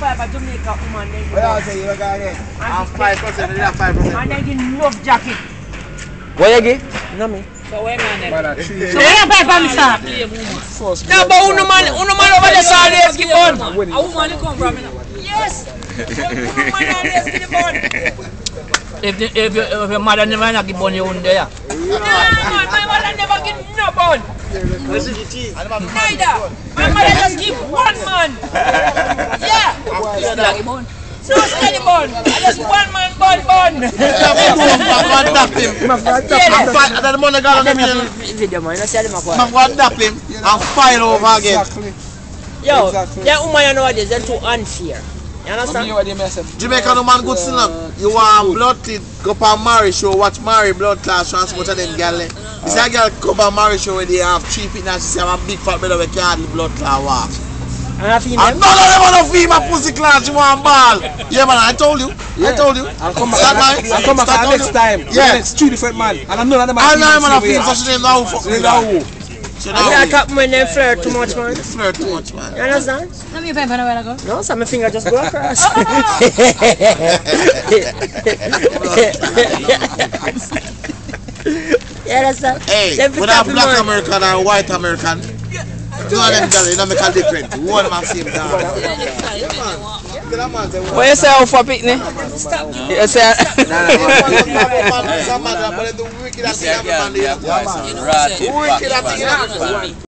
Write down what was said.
5 a Jamaica woman. What else say you look at it? I'm 5%, you have 5%. And then give enough jacket. What you get? No me. So where man? So where you pay for me, sir? No, but uno man over there saw let's give on. A woman you come from? Yes. Uno man let's give on. If your mother never give on you on there. No, my mother never give no bun. Neither. My mother just give one man. Yeah. No steady bun. I just one man bun. That money got to give me. Video man, I said him up. I'm going to dap him and fight over again. Yo, that woman nowadays they're too unfair. You understand? Jamaican woman good still. You want blood teeth, go for marriage show, watch marry blood class, transport of them girl. This a girl come for marriage show where they have cheap it and she say I'm a big fat brother we can't do blood class walk. And I feel and none of them want to feed my pussy class, you want ball. Yeah man, I told you. I told you. I'll come back next time. Yeah. It's 2 different man. And I'm not I know I'm gonna feel such a name now. I can't when they flirt too much, man. Flirt too much, man. You understand? Let me pay for the go. No, so my finger just go across. You understand? Hey, we have black American and white American. Two of them girls, you know, make a difference. One of them same dance. What you say for picnic? You say Wicked